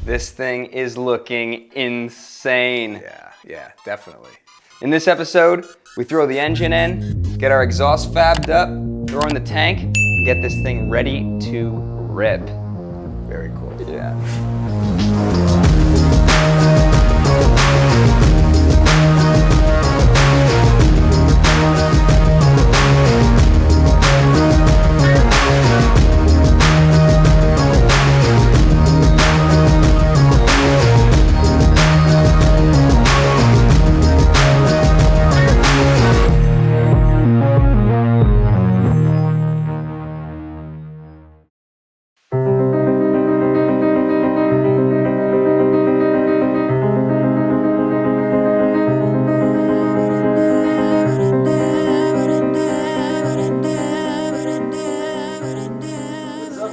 This thing is looking insane. Yeah, definitely. In this episode, we throw the engine in, get our exhaust fabbed up, throw in the tank, and get this thing ready to rip. Very cool. Yeah.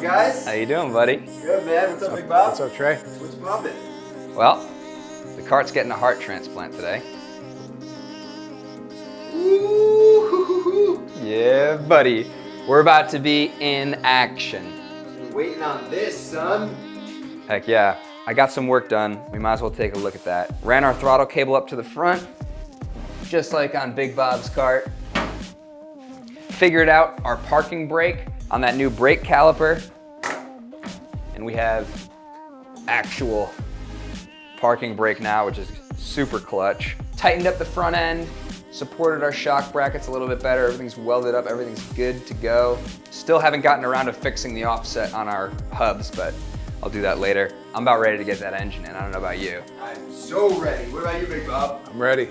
Guys? How you doing, buddy? Good, man. What's up, Big Bob? What's up, Trey? What's poppin'? Well, the cart's getting a heart transplant today. Ooh, Yeah, buddy. We're about to be in action. been waiting on this, son. Heck yeah. I got some work done. We might as well take a look at that. Ran our throttle cable up to the front, just like on Big Bob's cart. Figured out our parking brake on that new brake caliper. And we have actual parking brake now, which is super clutch. Tightened up the front end, supported our shock brackets a little bit better. Everything's welded up, everything's good to go. Still haven't gotten around to fixing the offset on our hubs, but I'll do that later. I'm about ready to get that engine in. I don't know about you. I'm so ready. What about you, Big Bob? I'm ready.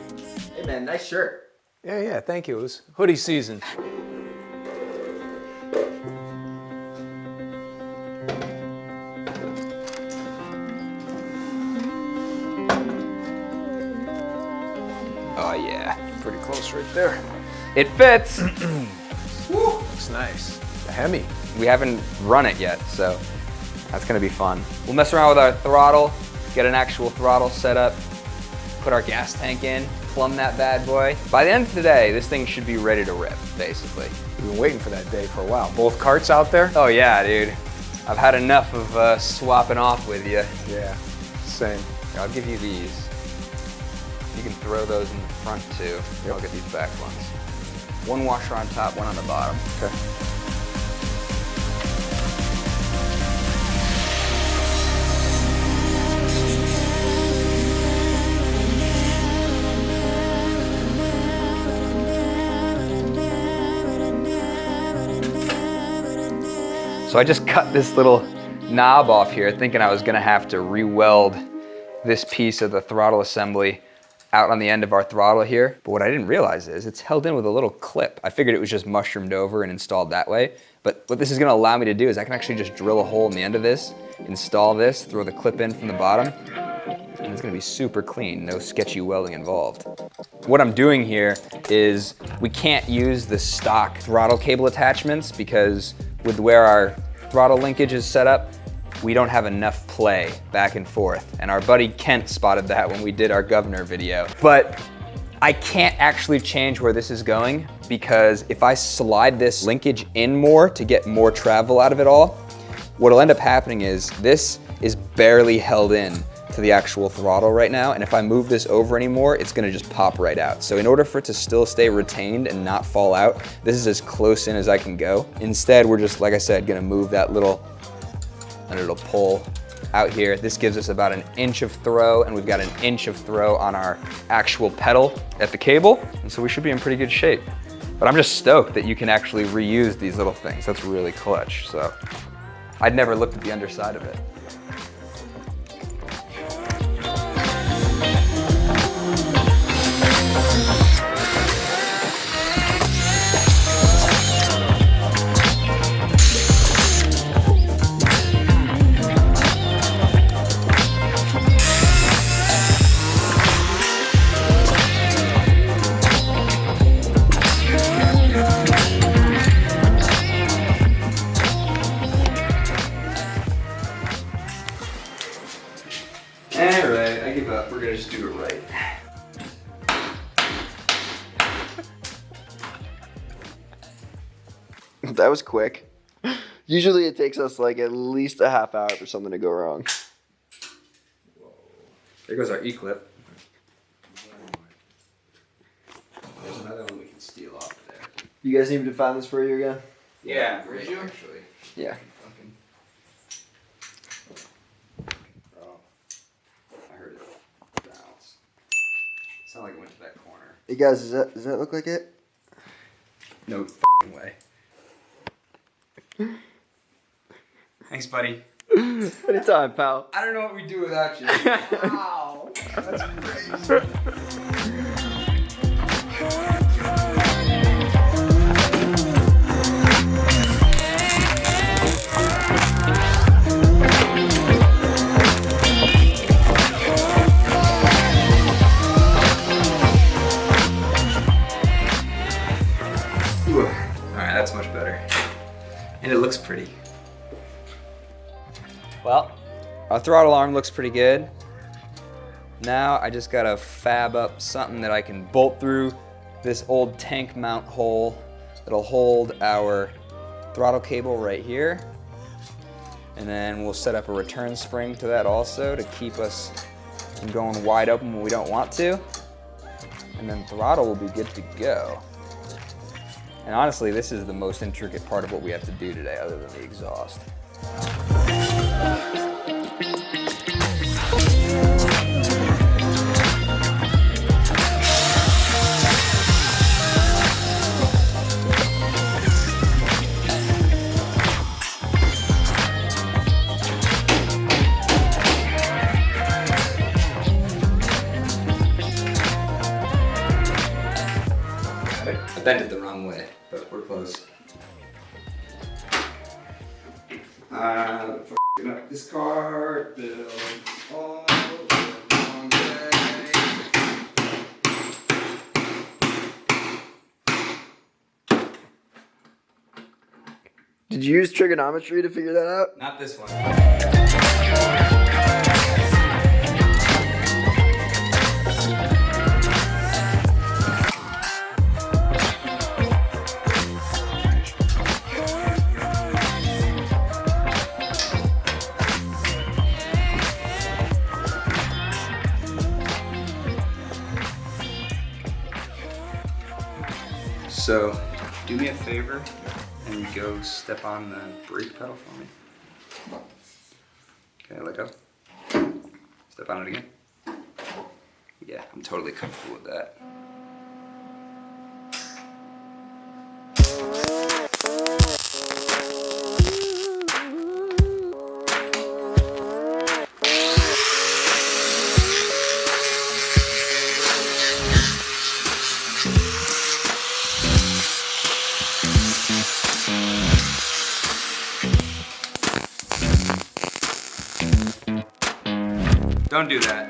Hey, man, nice shirt. Yeah, thank you. It was hoodie season. Oh yeah, Pretty close right there. it fits. Woo, looks nice. The Hemi. We haven't run it yet, so that's gonna be fun. We'll mess around with our throttle, get an actual throttle set up, put our gas tank in, plumb that bad boy. By the end of today, this thing should be ready to rip, basically. We've been waiting for that day for a while. Both carts out there? Oh yeah, dude. I've had enough of swapping off with you. Yeah, same. Here, I'll give you these. You can throw those in the front too. I'll get these back ones. One washer on top, one on the bottom. Okay. So I just cut this little knob off here thinking I was gonna have to re-weld this piece of the throttle assembly out on the end of our throttle here. But what I didn't realize is it's held in with a little clip. I figured it was just mushroomed over and installed that way. But what this is gonna allow me to do is I can actually just drill a hole in the end of this, install this, throw the clip in from the bottom, and it's gonna be super clean, no sketchy welding involved. What I'm doing here is we can't use the stock throttle cable attachments because with where our throttle linkage is set up, we don't have enough play back and forth. And our buddy Kent spotted that when we did our governor video. But I can't actually change where this is going because if I slide this linkage in more to get more travel out of it all, what'll end up happening is this is barely held in to the actual throttle right now. And if I move this over anymore, it's gonna just pop right out. So in order for it to still stay retained and not fall out, this is as close in as I can go. Instead, we're just, like I said, gonna move that little, and it'll pull out here. This gives us about an inch of throw, and we've got an inch of throw on our actual pedal at the cable. And so we should be in pretty good shape. But I'm just stoked that you can actually reuse these little things. That's really clutch. So I'd never looked at the underside of it. Alright, I give up. We're gonna just do it right. That was quick. Usually it takes us like at least a half hour for something to go wrong. There goes our E-clip. There's another one we can steal off of there. You guys need me to find this for you again? Yeah, great, actually. Yeah. Oh, I heard it bounce. It sounded like it went to that corner. Hey guys, does that look like it? No way. Thanks, buddy. Anytime, pal. I don't know what we do without you. Wow, that's crazy. Alright, that's much better. And it looks pretty. Well, our throttle arm looks pretty good. Now I just gotta fab up something that I can bolt through this old tank mount hole that'll hold our throttle cable right here. And then we'll set up a return spring to that also to keep us from going wide open when we don't want to. And then throttle will be good to go. And honestly, this is the most intricate part of what we have to do today other than the exhaust. I bent it the wrong way, but we're close. F***ing up this car, build all the wrong way. Did you use trigonometry to figure that out? Not this one. So, do me a favor and go step on the brake pedal for me. Okay, let go. Step on it again. Yeah, I'm totally comfortable with that. Don't do that.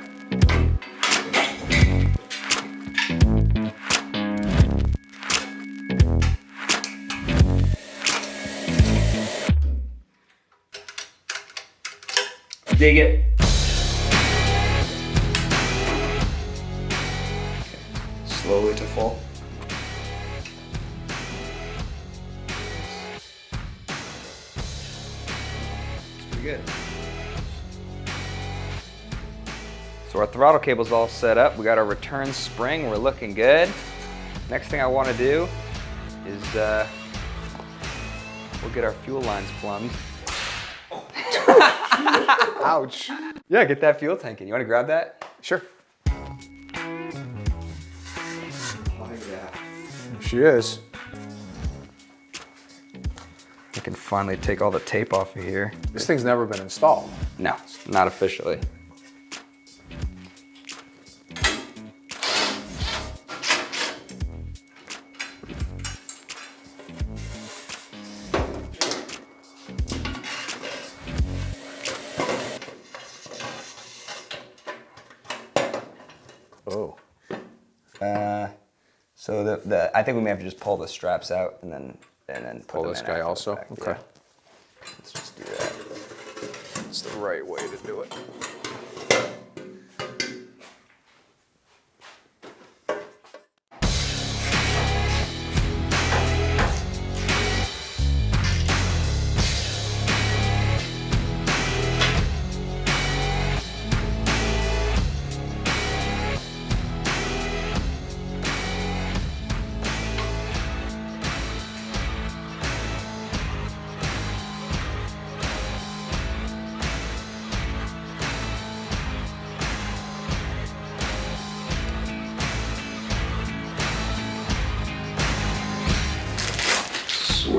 Dig it. Okay. Slowly to full. It's pretty good. So our throttle cable's all set up. We got our return spring. We're looking good. Next thing I want to do is we'll get our fuel lines plumbed. Ouch. Yeah, get that fuel tank in. You want to grab that? Sure. Oh yeah. She is. I can finally take all the tape off of here. This thing's never been installed. No, not officially. Oh. So I think we may have to just pull the straps out and then Pull this guy also? Okay. Yeah. Let's just do that. It's the right way to do it.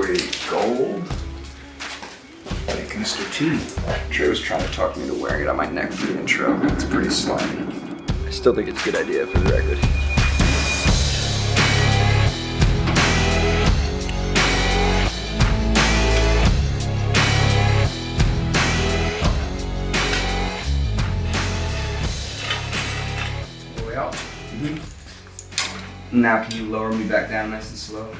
boy gold. Like Mr. T. Trey was trying to talk me into wearing it on my neck for the intro. It's pretty slimy. I still think it's a good idea for the record. Way out. Now can you lower me back down nice and slow?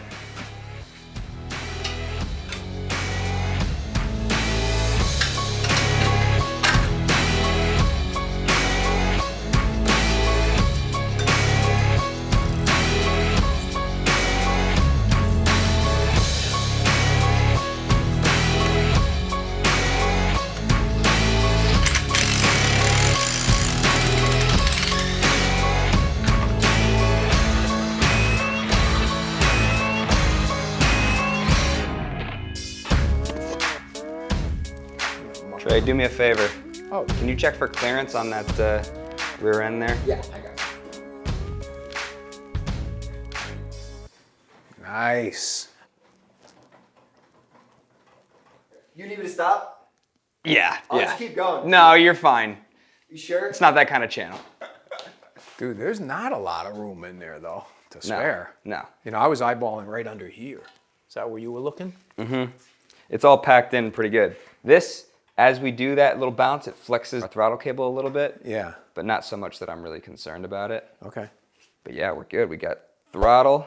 Trey, do me a favor. Oh, Can you check for clearance on that rear end there? Yeah, I got it. nice. You need me to stop? Yeah, I'll yeah. just keep going. No, you're fine. You sure? It's not that kind of channel. Dude, there's not a lot of room in there though to No, spare. no. You know, I was eyeballing right under here. Is that where you were looking? It's all packed in pretty good. This, as we do that little bounce, it flexes our throttle cable a little bit, Yeah. but not so much that I'm really concerned about it. Okay. But yeah, we're good. We got throttle.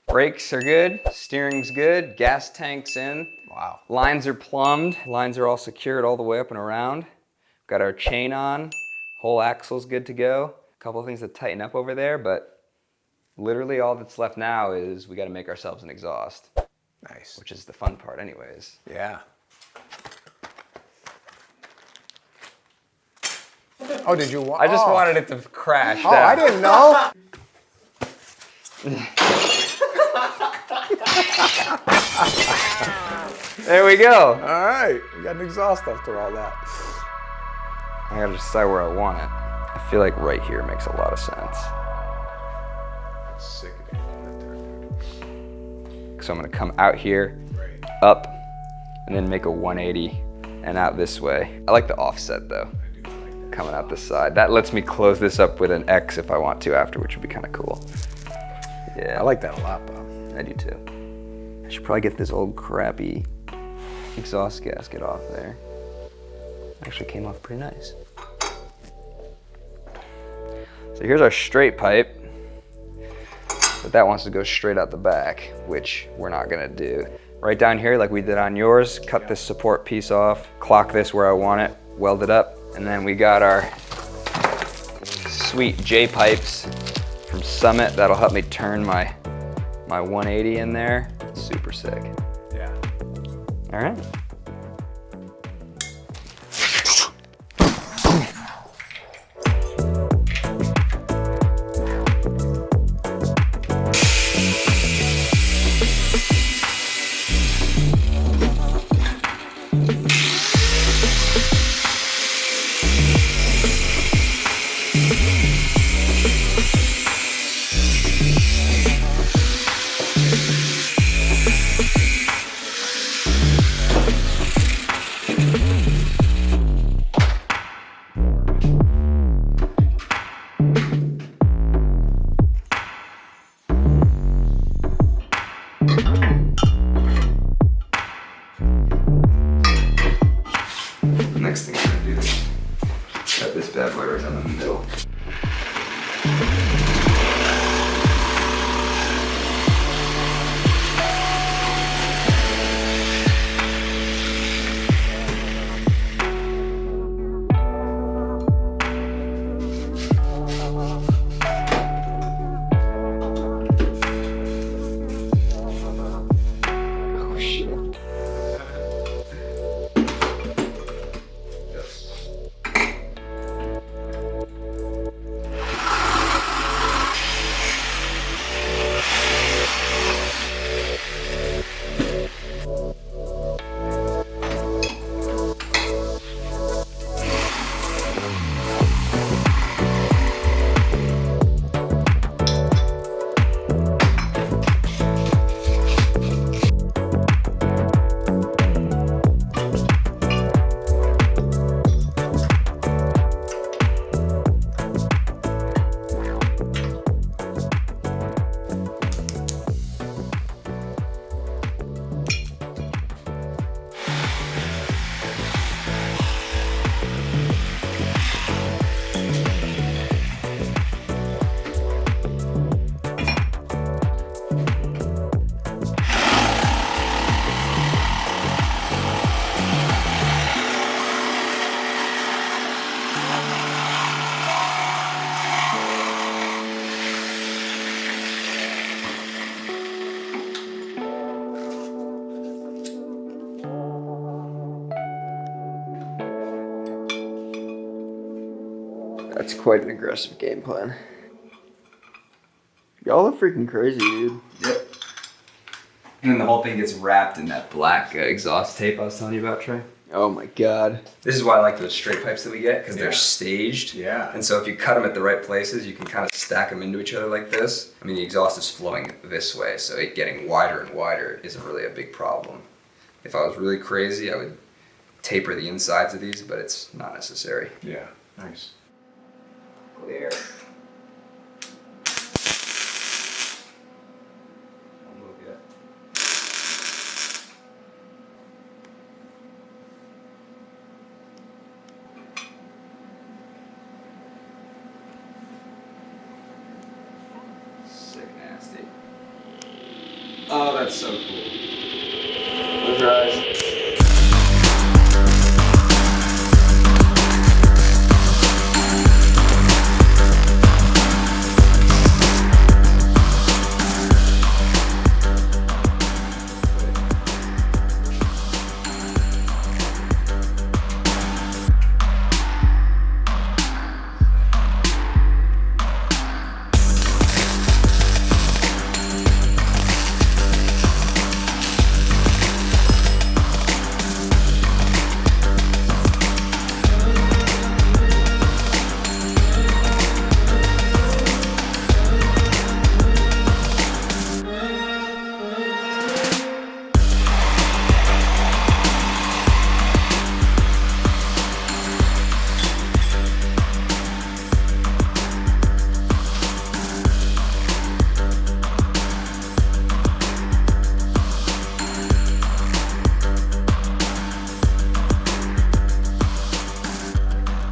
Brakes are good. Steering's good. Gas tank's in. Wow. Lines are plumbed. Lines are all secured all the way up and around. Got our chain on. Whole axle's good to go. A couple of things to tighten up over there, but literally all that's left now is we got to make ourselves an exhaust, Nice. which is the fun part anyways. Yeah. Oh, did you want? I just wanted it to crash Oh, down. I didn't know. There we go. All right, we got an exhaust after all that. I gotta decide where I want it. I feel like right here makes a lot of sense. Sickening. So I'm gonna come out here, up, and then make a 180 and out this way. I like the offset though, coming out this side. That lets me close this up with an X if I want to after, which would be kind of cool. Yeah, I like that a lot, Bob. I do too. I should probably get this old crappy exhaust gasket off there. Actually came off pretty nice. So here's our straight pipe, but that wants to go straight out the back, which we're not gonna do. Right down here, like we did on yours, cut this support piece off, clock this where I want it, weld it up, and then we got our sweet J pipes from Summit that'll help me turn my 180 in there. Super sick. Yeah. All right. That's quite an aggressive game plan. Y'all are freaking crazy, dude. Yep. And then the whole thing gets wrapped in that black exhaust tape I was telling you about, Trey. Oh my god. This is why I like those straight pipes that we get, because they're Yeah. staged. Yeah. And so if you cut them at the right places, you can kind of stack them into each other like this. I mean, the exhaust is flowing this way, so it getting wider and wider isn't really a big problem. If I was really crazy, I would taper the insides of these, but it's not necessary. Yeah. Nice. Clear. Don't move yet. Sick nasty. Oh, that's so cool. Close your eyes.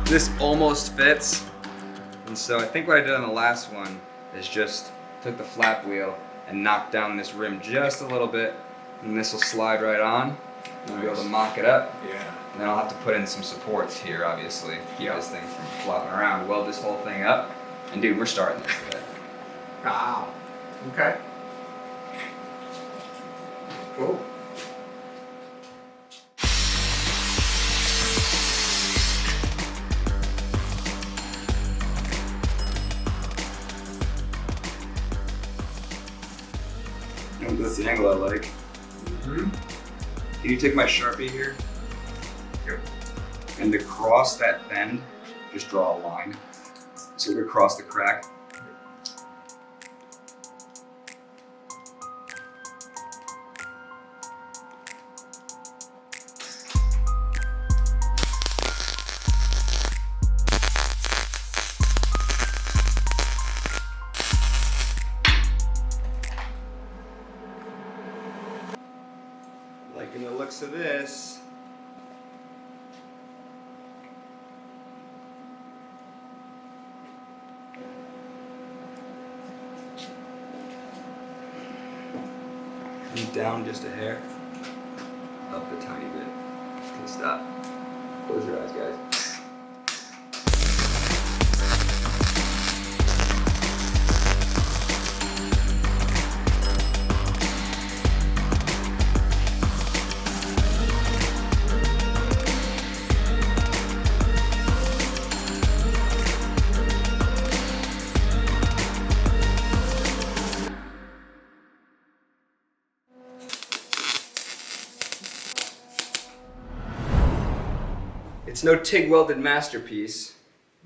This almost fits, and so I think what I did on the last one is just took the flap wheel and knocked down this rim just a little bit, and this will slide right on. We'll be able to mock it up, Yeah. and then I'll have to put in some supports here, obviously, keep this thing from flopping around, weld this whole thing up, and dude, we're starting this today. Wow. Okay. Cool. That's the angle I like. Mm-hmm. Can you take my Sharpie here? Yep. And to cross that bend, just draw a line. So we're across the crack. Liking the looks of this. Come down just a hair. Up a tiny bit. Okay, stop. Close your eyes, guys. It's no TIG welded masterpiece,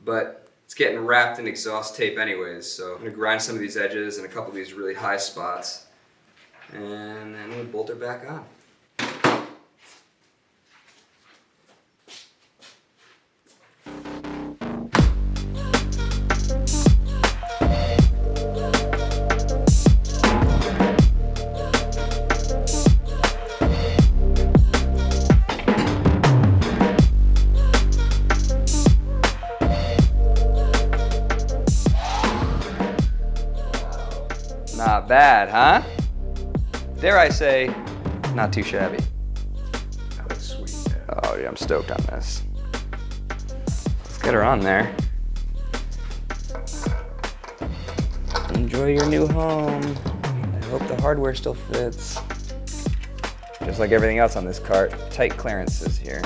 but it's getting wrapped in exhaust tape anyways, so I'm gonna grind some of these edges and a couple of these really high spots, and then we'll bolt her back on. Not bad, huh? Dare I say, not too shabby. That looks sweet. Yeah. Oh yeah, I'm stoked on this. Let's get her on there. Enjoy your new home. I hope the hardware still fits. Just like everything else on this cart, tight clearances here.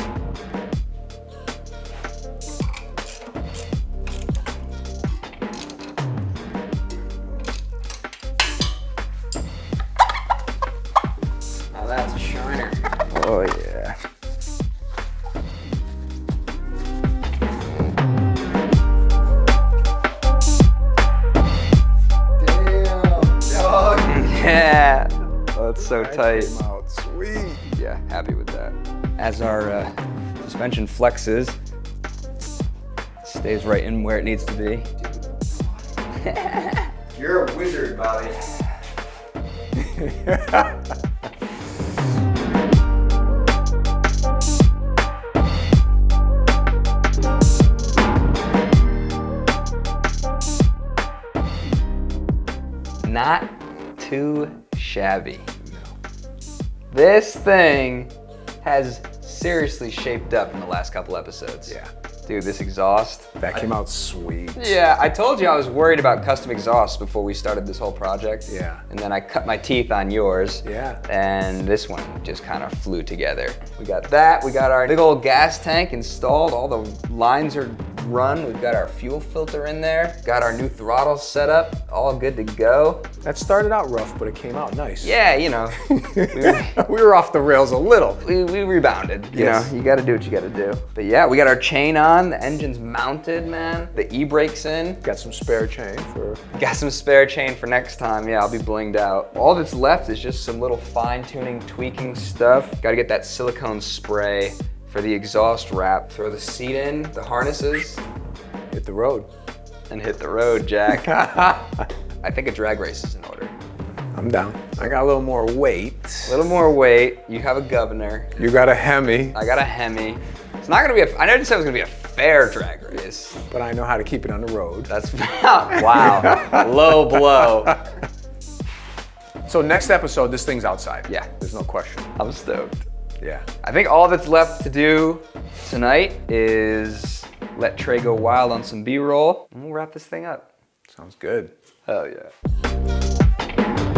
tight. Came out sweet. Yeah, happy with that. As our suspension flexes, stays right in where it needs to be. You're a wizard, Bobby. Not too shabby. This thing has seriously shaped up in the last couple episodes. Yeah. Dude, this exhaust. That came out sweet. Yeah, I told you I was worried about custom exhausts before we started this whole project. Yeah. And then I cut my teeth on yours. Yeah. And this one just kind of flew together. We got that, we got our big old gas tank installed, all the lines are run, we've got our fuel filter in there, got our new throttle set up, all good to go. That started out rough, but it came out nice. Yeah, you know, We were off the rails a little. we rebounded, you Yes. know, you gotta do what you gotta do. But yeah, we got our chain on, the engine's mounted, man. The e-brake's in. Got some spare chain for... Got some spare chain for next time. Yeah, I'll be blinged out. All that's left is just some little fine tuning, tweaking stuff. Gotta get that silicone spray for the exhaust wrap. Throw the seat in, the harnesses, Hit the road. and hit the road, Jack. I think a drag race is in order. I'm down. I got a little more weight. A little more weight. You have a governor. You got a Hemi, I got a Hemi. It's not gonna be I didn't say it was gonna be a fair drag race. but I know how to keep it on the road. That's, wow, low blow. So next episode, this thing's outside. Yeah. There's no question. I'm stoked. Yeah. I think all that's left to do tonight is let Trey go wild on some B-roll, and we'll wrap this thing up. Sounds good. Hell yeah.